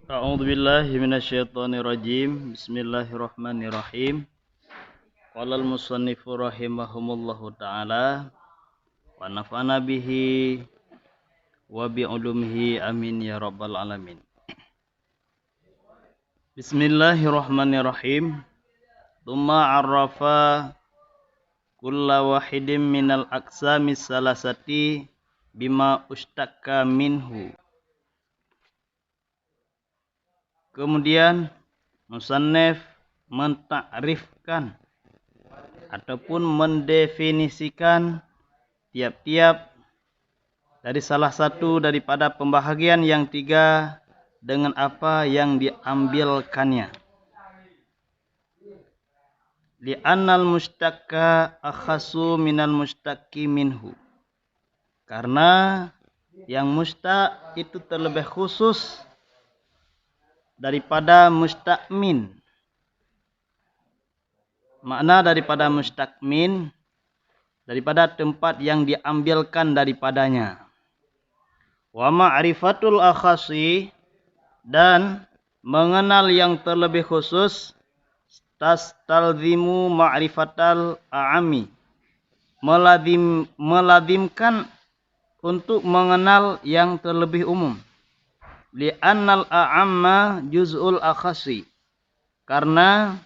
A'udzu billahi minasyaitonir rajim. Bismillahirrahmanirrahim. Qala al-musannifu rahimahumullahu taala wa nafa'ana bihi wa bi ulumihi amin ya rabbal alamin. Bismillahirrahmanirrahim. Tsumma 'arrafa kulla wahidin minal aqsamis salasati bima ustakka minhu. Kemudian musannif mentakrifkan ataupun mendefinisikan tiap-tiap dari salah satu daripada pembahagian yang tiga dengan apa yang diambilkannya. Li'annal mustaqqa akhasu minal mustaqqi minhu. Karena yang mustaq itu terlebih khusus daripada mustaqmin. Makna daripada mustaqmin, daripada tempat yang diambilkan daripadanya. Wa ma'rifatul akhasi, dan mengenal yang terlebih khusus, tastalzimu ma'rifatal a'ami, melazimkan untuk mengenal yang terlebih umum. Li'annal a'amma juz'ul akhasi, karena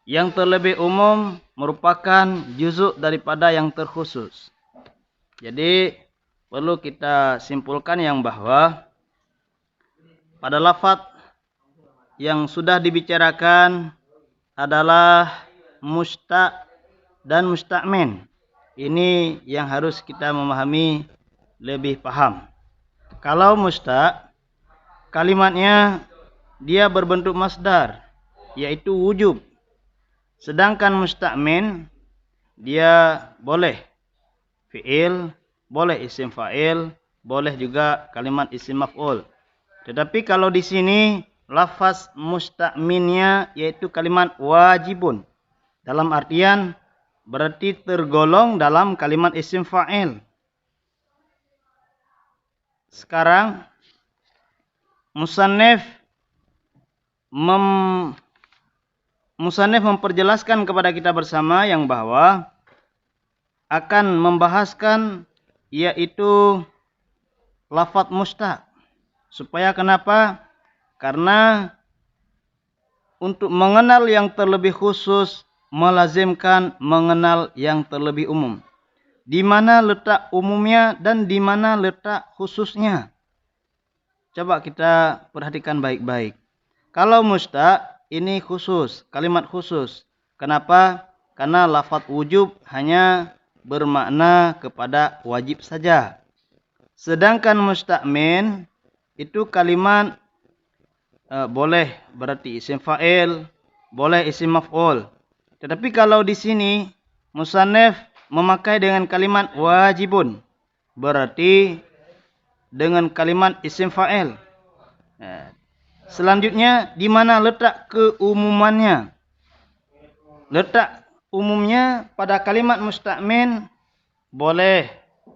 yang terlebih umum merupakan juzuk daripada yang terkhusus. Jadi perlu kita simpulkan yang bahwa pada lafaz yang sudah dibicarakan adalah mustaq dan musta'min. Ini yang harus kita memahami lebih paham. Kalau mustaq, kalimatnya dia berbentuk masdar, yaitu wujub. Sedangkan musta'min, dia boleh fi'il, boleh isim fa'il, boleh juga kalimat isim maf'ul. Tetapi kalau di sini lafaz musta'minnya yaitu kalimat wajibun. Dalam artian berarti tergolong dalam kalimat isim fa'il. Sekarang musannif memperjelaskan kepada kita bersama yang bahwa akan membahaskan yaitu lafaz mustaq. Supaya kenapa? Karena untuk mengenal yang terlebih khusus melazimkan mengenal yang terlebih umum. Di mana letak umumnya dan di mana letak khususnya. Coba kita perhatikan baik-baik. Kalau mustaq ini khusus, kalimat khusus. Kenapa? Karena lafaz wujub hanya bermakna kepada wajib saja. Sedangkan musta'min itu kalimat boleh berarti isim fa'il, boleh isim maf'ul. Tetapi kalau di sini musannif memakai dengan kalimat wajibun, berarti dengan kalimat isim fa'il. Selanjutnya, di mana letak keumumannya? Letak umumnya pada kalimat musta'min boleh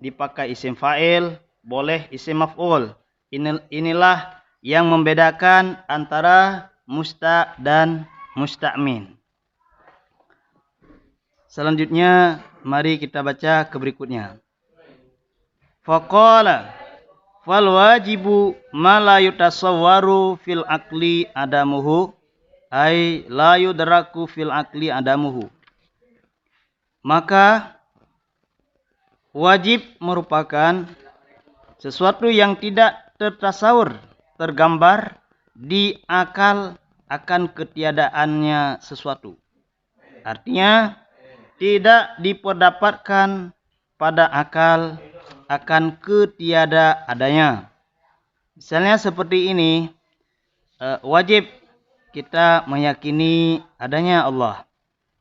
dipakai isim fa'il, boleh isim maf'ul. Inilah yang membedakan antara mustaq dan musta'min. Selanjutnya, mari kita baca ke berikutnya. Faqala fal wajibu ma la yutasawwaru fil aqli adamuhu, ay la yudraku fil aqli adamuhu. Maka wajib merupakan sesuatu yang tidak tertasawur, tergambar di akal akan ketiadaannya sesuatu. Artinya tidak diperdapatkan pada akal akan ketiada adanya. Misalnya seperti ini, wajib kita meyakini adanya Allah.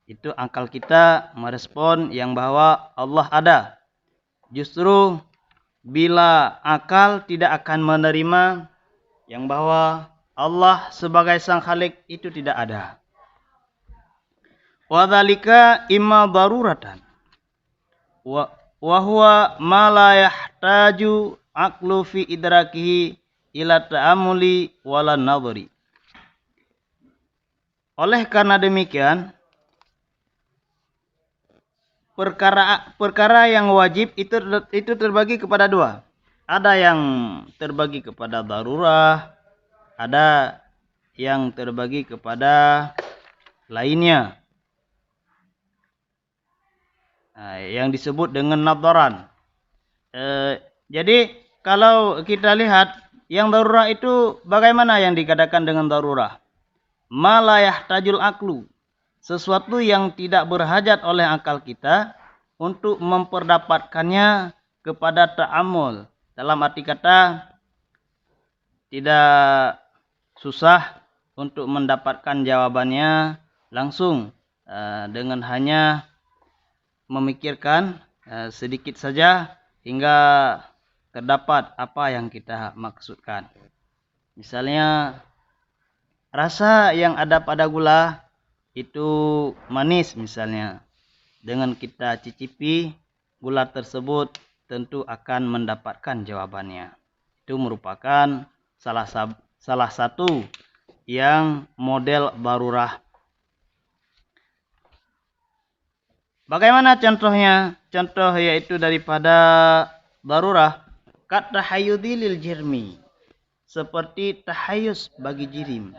Itu akal kita merespon yang bahwa Allah ada. Justru bila akal tidak akan menerima yang bahwa Allah sebagai sang khalik itu tidak ada. Wa dzalika imma daruratan wa huwa ma la yahtaju aqlu fi idrakihi ila ta'amuli wala nadhri. Oleh karena demikian, perkara yang wajib itu terbagi kepada dua. Ada yang terbagi kepada darurah, ada yang terbagi kepada lainnya. Nah, yang disebut dengan nadharan. Jadi kalau kita lihat yang darurah itu bagaimana yang dikatakan dengan darurah? Ma la yahtajul aklu. Sesuatu yang tidak berhajat oleh akal kita untuk memperdapatkannya kepada ta'amul. Dalam arti kata tidak susah untuk mendapatkan jawabannya langsung dengan hanya memikirkan sedikit saja hingga terdapat apa yang kita maksudkan. Misalnya rasa yang ada pada gula itu manis misalnya. Dengan kita cicipi gula tersebut tentu akan mendapatkan jawabannya. Itu merupakan salah satu yang model darurah. Bagaimana contohnya? Contoh yaitu daripada darurah kat tahayyudi lil jirmi. Seperti tahayus bagi jirim.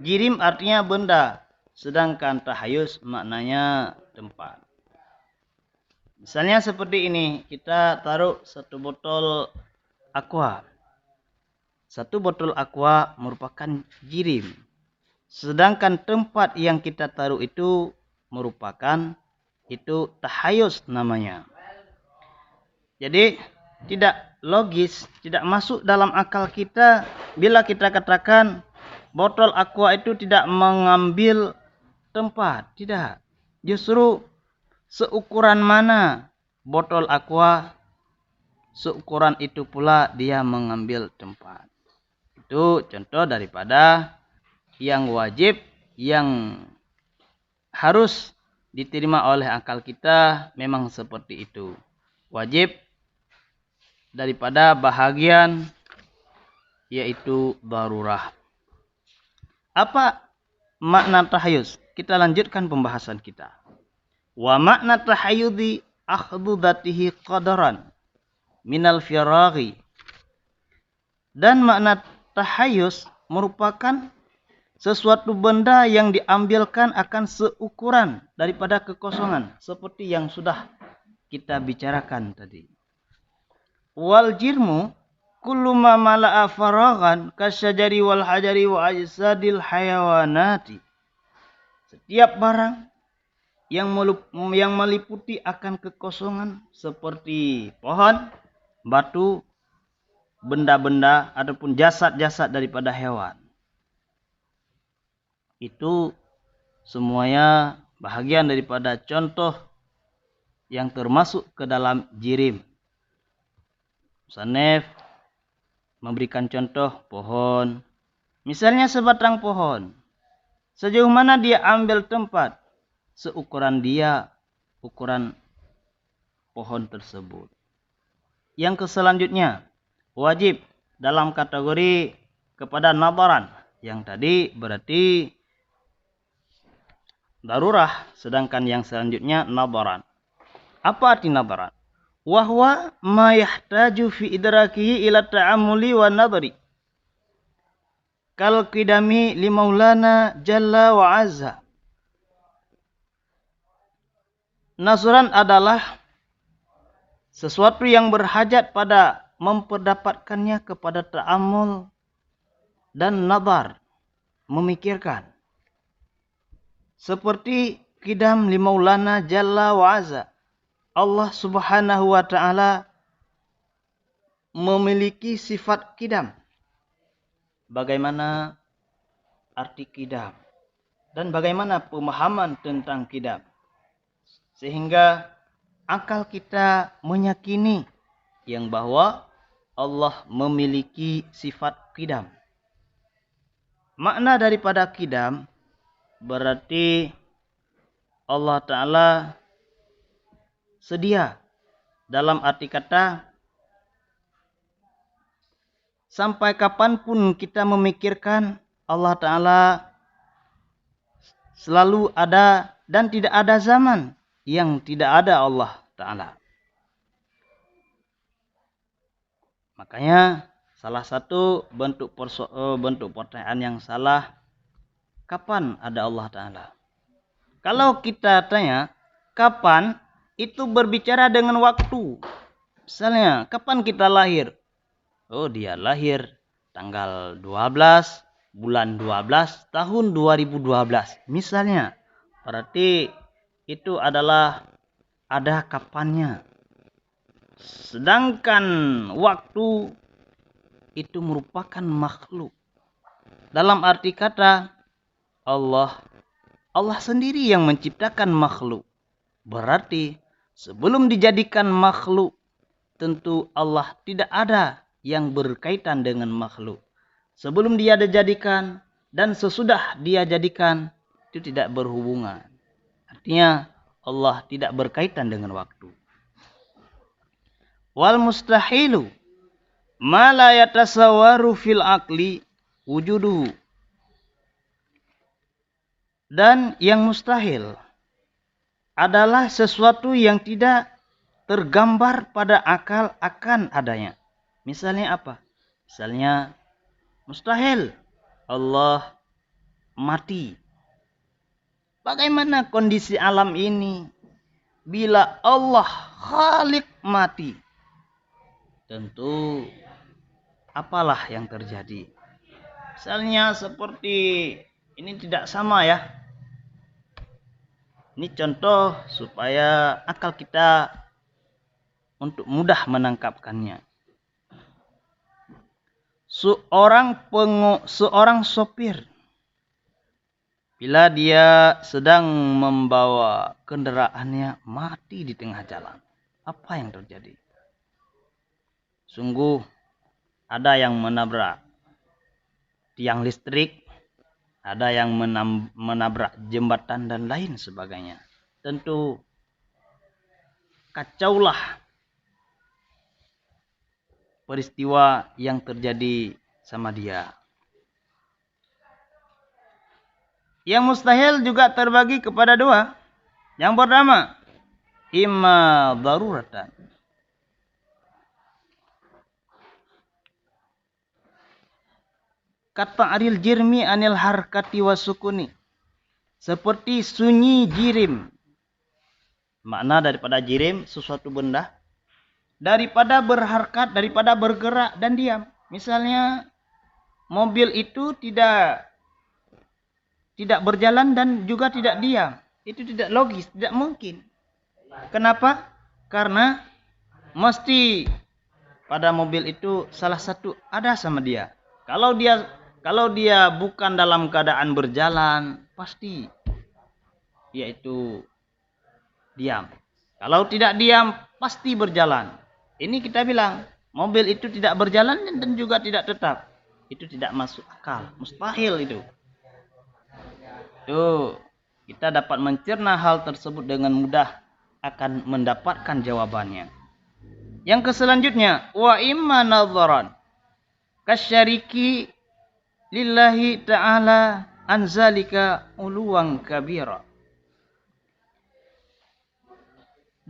Jirim artinya benda, sedangkan tahayus maknanya tempat. Misalnya seperti ini, kita taruh satu botol aqua. Satu botol aqua merupakan jirim. Sedangkan tempat yang kita taruh itu merupakan itu tahayus namanya. Jadi tidak logis, tidak masuk dalam akal kita bila kita katakan botol aqua itu tidak mengambil tempat. Tidak. Justru seukuran mana botol aqua, seukuran itu pula dia mengambil tempat. Itu contoh daripada yang wajib, yang harus diterima oleh akal kita memang seperti itu. Wajib daripada bahagian yaitu darurah. Apa makna tahayus? Kita lanjutkan pembahasan kita. Wa makna tahayyudi akhdhu dzatihi qadaran minal firaghi. Dan makna tahayus merupakan sesuatu benda yang diambilkan akan seukuran daripada kekosongan. Seperti yang sudah kita bicarakan tadi. Wal jirmu kullu ma mala'a faraghan kasyajari wal hajari wa ajsadil hayawanati. Setiap barang yang meliputi akan kekosongan seperti pohon, batu, benda-benda ataupun jasad-jasad daripada hewan. Itu semuanya bahagian daripada contoh yang termasuk ke dalam jirim. Musannif memberikan contoh pohon. Misalnya sebatang pohon. Sejauh mana dia ambil tempat? Seukuran dia, ukuran pohon tersebut. Yang selanjutnya, wajib dalam kategori kepada nadharan. Yang tadi berarti darurah, sedangkan yang selanjutnya nadharan. Apa arti nadharan? Wahwa ma yahtaju fi idrakihi ila ta'amuli wa nadhri. Kal qidami li maulana jalla wa azza. Nazran adalah sesuatu yang berhajat pada memperdapatkannya kepada ta'amul dan nadhar, memikirkan. Seperti qidam li maulana jalla wa azza. Allah subhanahu wa ta'ala memiliki sifat qidam. Bagaimana arti qidam? Dan bagaimana pemahaman tentang qidam? Sehingga akal kita meyakini yang bahwa Allah memiliki sifat qidam. Makna daripada qidam berarti Allah Ta'ala sedia, dalam arti kata Sampai kapanpun kita memikirkan Allah Ta'ala selalu ada dan tidak ada zaman yang tidak ada Allah Ta'ala. Makanya salah satu bentuk pertanyaan yang salah, kapan ada Allah Ta'ala? Kalau kita tanya, kapan, itu berbicara dengan waktu. Misalnya, kapan kita lahir? Oh, dia lahir tanggal 12, bulan 12, tahun 2012. Misalnya, berarti itu adalah ada kapannya. Sedangkan waktu itu merupakan makhluk. Dalam arti kata, Allah sendiri yang menciptakan makhluk. Berarti sebelum dijadikan makhluk, tentu Allah tidak ada yang berkaitan dengan makhluk. Sebelum dia dijadikan dan sesudah dia jadikan, itu tidak berhubungan. Artinya Allah tidak berkaitan dengan waktu. Wal mustahilu ma la yatasawwaru fil aqli wujuduhu. Dan yang mustahil adalah sesuatu yang tidak tergambar pada akal akan adanya. Misalnya apa? Misalnya mustahil Allah mati. Bagaimana kondisi alam ini bila Allah Khalik mati? Tentu apalah yang terjadi. Misalnya seperti ini tidak sama ya. Ini contoh supaya akal kita untuk mudah menangkapkannya. Seorang sopir, bila dia sedang membawa kendaraannya mati di tengah jalan, apa yang terjadi? Sungguh ada yang menabrak tiang listrik, ada yang menabrak jembatan dan lain sebagainya. Tentu kacaulah peristiwa yang terjadi sama dia. Yang mustahil juga terbagi kepada dua. Yang pertama, imma daruratan. Kata Aril jirmi anil harkati wasukuni. Seperti sunyi jirim. Makna daripada jirim, sesuatu benda. Daripada berharkat, daripada bergerak dan diam. Misalnya, mobil itu tidak berjalan dan juga tidak diam. Itu tidak logis, tidak mungkin. Kenapa? Karena mesti pada mobil itu salah satu ada sama dia. Kalau dia bukan dalam keadaan berjalan, pasti yaitu diam. Kalau tidak diam, pasti berjalan. Ini kita bilang, mobil itu tidak berjalan dan juga tidak tetap. Itu tidak masuk akal, mustahil itu. Tuh, kita dapat mencerna hal tersebut dengan mudah akan mendapatkan jawabannya. Yang selanjutnya, wa imma nadharan kasyariki lillahi ta'ala anzalika uluwan kabira.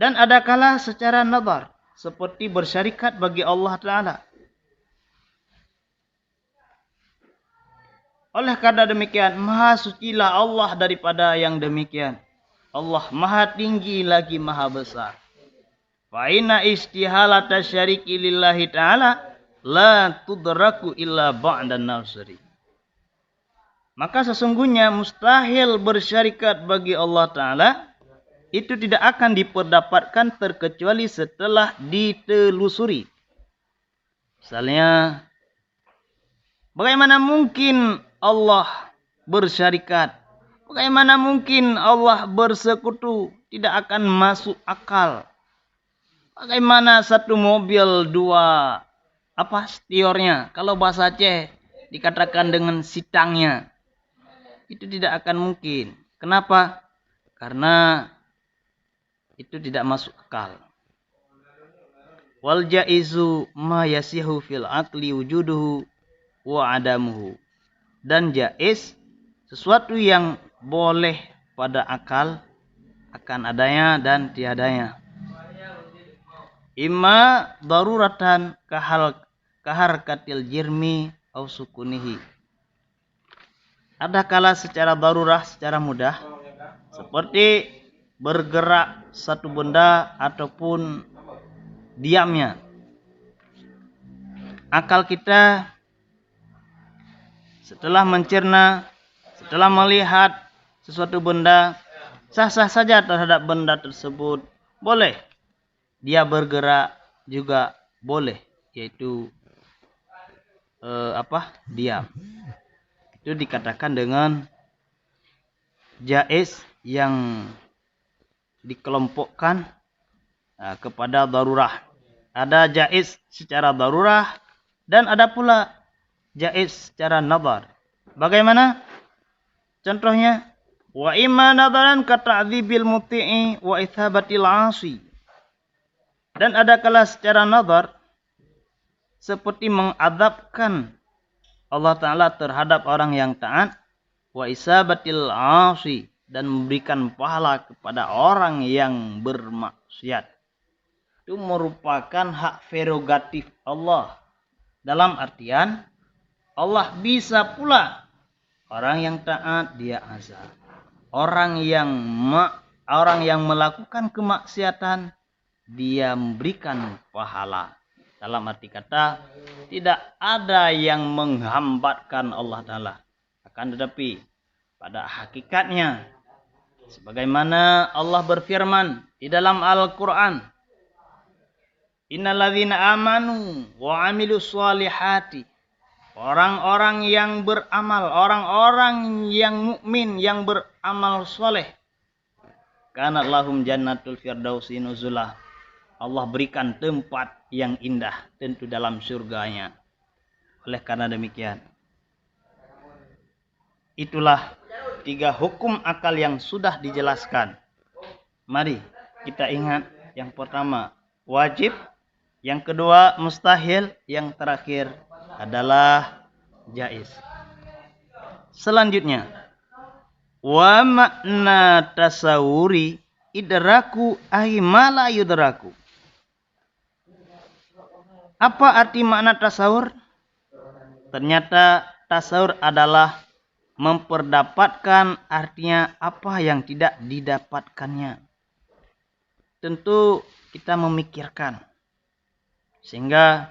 Dan ada kala secara nazar, seperti bersyarikat bagi Allah Ta'ala. Oleh karena demikian, maha sucilah Allah daripada yang demikian. Allah maha tinggi lagi maha besar. Fa inna istihalata syariki lillahi ta'ala la tudraku illa ba'dan nasri. Maka sesungguhnya mustahil bersyarikat bagi Allah Ta'ala itu tidak akan diperdapatkan terkecuali setelah ditelusuri. Misalnya, bagaimana mungkin Allah bersyarikat? Bagaimana mungkin Allah bersekutu? Tidak akan masuk akal. Bagaimana satu mobil dua stiornya? Kalau bahasa Aceh dikatakan dengan sitangnya. Itu tidak akan mungkin. Kenapa? Karena itu tidak masuk akal. Wal jaizu ma yasihu fil aqli wujuduhu wa adamuhu. Dan jaiz sesuatu yang boleh pada akal akan adanya dan tiadanya. Imma daruratan kaharkatil jirmi au sukunihi. Ada kala secara darurah, secara mudah, seperti bergerak satu benda ataupun diamnya. Akal kita setelah mencerna, setelah melihat sesuatu benda, sah-sah saja terhadap benda tersebut. Boleh. Dia bergerak juga boleh, yaitu diam. Itu dikatakan dengan jaiz yang dikelompokkan kepada darurah. Ada jaiz secara darurah dan ada pula jaiz secara nazar. Bagaimana? Contohnya, wa imma nadaran ka ta'dzibil muti'i wa ithabatil 'asi. Dan ada kala secara nazar seperti mengadabkan Allah Ta'ala terhadap orang yang taat, wa isabatil 'asi, dan memberikan pahala kepada orang yang bermaksiat. Itu merupakan hak prerogatif Allah. Dalam artian Allah bisa pula orang yang taat dia azab. Orang yang melakukan kemaksiatan dia memberikan pahala. Dalam arti kata tidak ada yang menghambatkan Allah Ta'ala. Akan tetapi pada hakikatnya sebagaimana Allah berfirman di dalam Al-Quran, innalladzina amanu wa amilus solihati, orang-orang yang beramal, orang-orang yang mukmin yang beramal soleh, kanat lahum jannatul firdausi nuzulah, Allah berikan tempat yang indah tentu dalam surganya. Oleh karena demikian, itulah 3 hukum akal yang sudah dijelaskan. Mari kita ingat, yang pertama wajib, yang kedua mustahil, yang terakhir adalah jaiz. Selanjutnya, wa makna tasawuri idraku ay ma la yudraku. Apa arti makna tasawur? Ternyata tasawur adalah memperdapatkan, artinya apa yang tidak didapatkannya. Tentu kita memikirkan. Sehingga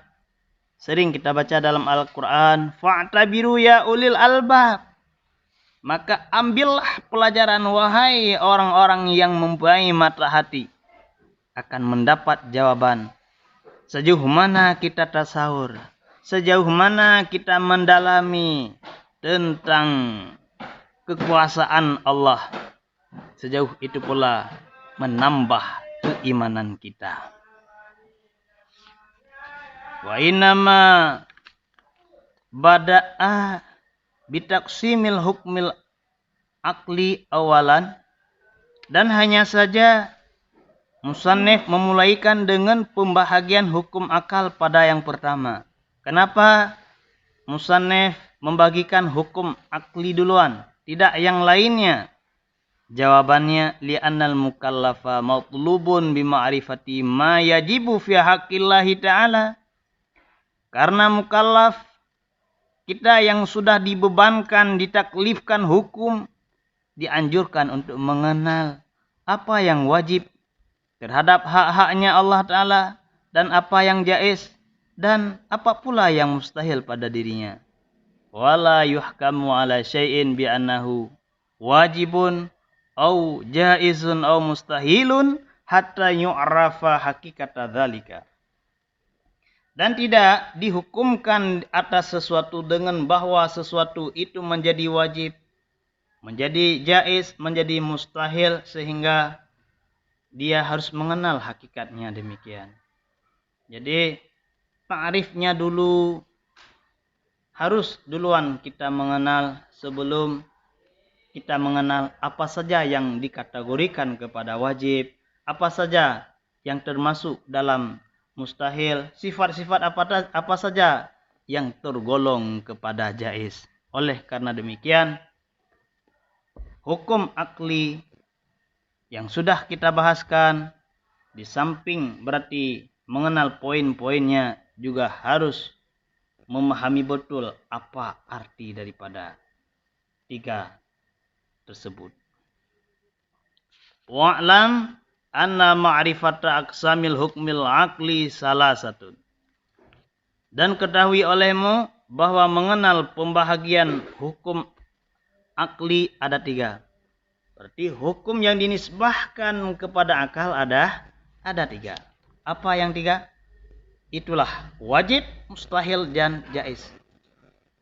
sering kita baca dalam Al-Quran, fa'tabiru ya ulil albab. Maka ambillah pelajaran wahai orang-orang yang mempunyai mata hati. Akan mendapat jawaban. Sejauh mana kita tasawur, sejauh mana kita mendalami tentang kekuasaan Allah, sejauh itu pula menambah keimanan kita. Wa innama bada'a bitaqsimil hukmil akli awalan, dan hanya saja musannif memulaikan dengan pembahagian hukum akal pada yang pertama. Kenapa musannif membagikan hukum akli duluan, tidak yang lainnya? Jawabannya, li'annal mukallafa matlubun bima'rifati ma yajibu fi haqqillahi ta'ala. Karena mukallaf, kita yang sudah dibebankan, ditaklifkan hukum, dianjurkan untuk mengenal apa yang wajib terhadap hak-haknya Allah Ta'ala, dan apa yang jaiz, dan apa pula yang mustahil pada dirinya. Wala yuhkamu ala syai'in bi'annahu wajibun au jaizun au mustahilun hatta yu'rafa hakikata dzalika. Dan tidak dihukumkan atas sesuatu dengan bahwa sesuatu itu menjadi wajib, menjadi jaiz, menjadi mustahil, sehingga dia harus mengenal hakikatnya demikian. Jadi ta'rifnya dulu harus duluan kita mengenal sebelum kita mengenal apa saja yang dikategorikan kepada wajib, apa saja yang termasuk dalam mustahil, sifat-sifat apa saja yang tergolong kepada jaiz. Oleh karena demikian, hukum akli yang sudah kita bahaskan, di samping berarti mengenal poin-poinnya, juga harus memahami betul apa arti daripada tiga tersebut. Wa'lam anna ma'rifata aqsamil hukmil aqli salasatun. Dan ketahui olehmu bahwa mengenal pembahagian hukum akli ada tiga. Berarti hukum yang dinisbahkan kepada akal ada tiga. Apa yang tiga? Itulah wajib, mustahil, dan jaiz.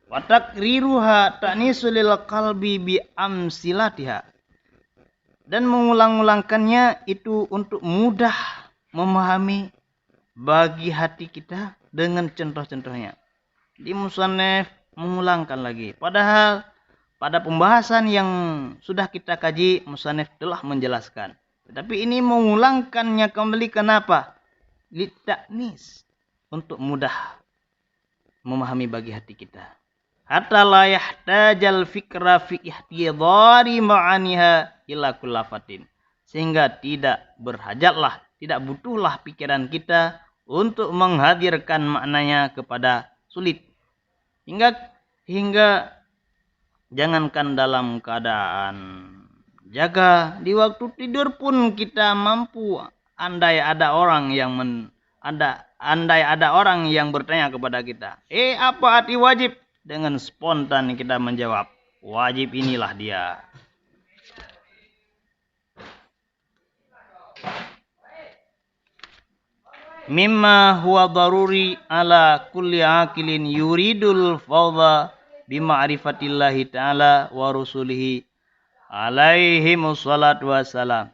Wa takriruha ta'nisulil qalbi bi amsilatiha. Dan mengulang-ulangkannya itu untuk mudah memahami bagi hati kita dengan contoh-contohnya. Di musannaf mengulangkan lagi. Padahal pada pembahasan yang sudah kita kaji, musannaf telah menjelaskan. Tetapi ini mengulangkannya kembali, kenapa? Litaknis. Untuk mudah memahami bagi hati kita. Hatta la yahtajal fikra fi ihtidari ma'aniha ila kullafatin. Sehingga tidak berhajatlah, tidak butuhlah pikiran kita untuk menghadirkan maknanya kepada sulit. Hingga jangankan dalam keadaan jaga, di waktu tidur pun kita mampu. Andai ada orang yang bertanya kepada kita, apa arti wajib? Dengan spontan kita menjawab, wajib inilah dia. Mimma huwa daruri ala kulli akilin yuridul fawda bima'rifatillahi ta'ala wa rusulihi alaihimus salatu wassalam.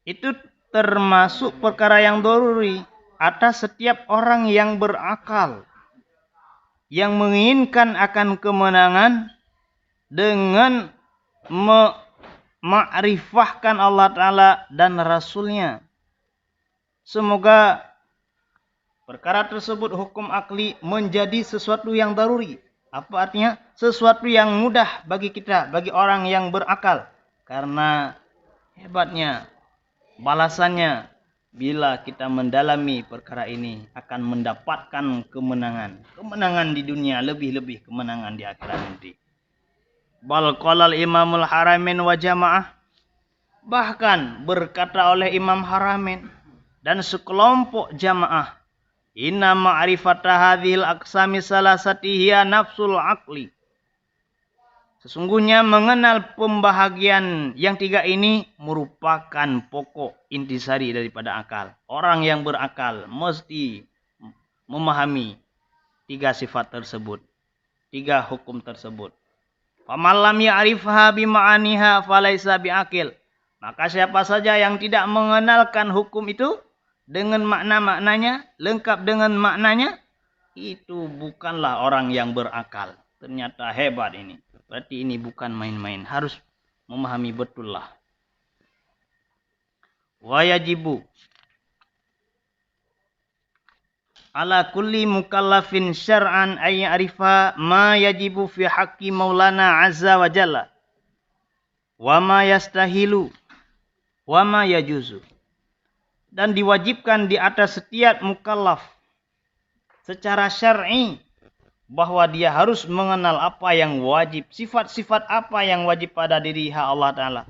Itu termasuk perkara yang daruri atas setiap orang yang berakal, yang menginginkan akan kemenangan dengan memakrifahkan Allah Ta'ala dan Rasulnya. Semoga perkara tersebut, hukum akli, menjadi sesuatu yang daruri. Apa artinya? Sesuatu yang mudah bagi kita, bagi orang yang berakal. Karena hebatnya, balasannya, bila kita mendalami perkara ini, akan mendapatkan kemenangan. Kemenangan di dunia, lebih-lebih kemenangan di akhirat nanti. Bal qalal imamul haramain wa jamaah. Bahkan berkata oleh Imam Haramain dan sekelompok jamaah, inna ma'rifata hadhil aqsami salasati hiya nafsul aqli. Sesungguhnya mengenal pembahagian yang tiga ini merupakan pokok intisari daripada akal. Orang yang berakal mesti memahami tiga sifat tersebut, tiga hukum tersebut. Faman lam ya'rifha bima'aniha falaisa bi'aqil. Maka siapa saja yang tidak mengenalkan hukum itu dengan makna-maknanya, lengkap dengan maknanya, itu bukanlah orang yang berakal. Ternyata hebat ini. Berarti ini bukan main-main. Harus memahami betul lah. Wa yajibu ala kulli mukallafin syar'an ay ya'rifa ma yajibu fi haqqi maulana azza wa jalla. Wa ma yastahilu. Wa ma yajuzu. Dan diwajibkan di atas setiap mukallaf secara syar'i bahwa dia harus mengenal apa yang wajib, sifat-sifat apa yang wajib pada diri Allah Ta'ala,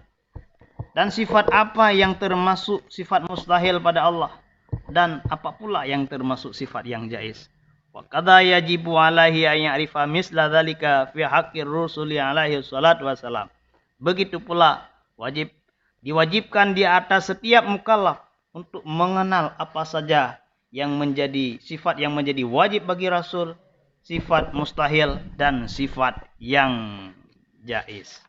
dan sifat apa yang termasuk sifat mustahil pada Allah, dan apa pula yang termasuk sifat yang jaiz. Wa qadha yajibu alaihi an ya'rifa misla dzalika fi haqqir rusuli alaihi salatu wassalam. Begitu pula diwajibkan di atas setiap mukallaf untuk mengenal apa saja yang menjadi sifat yang menjadi wajib bagi Rasul, sifat mustahil, dan sifat yang jaiz.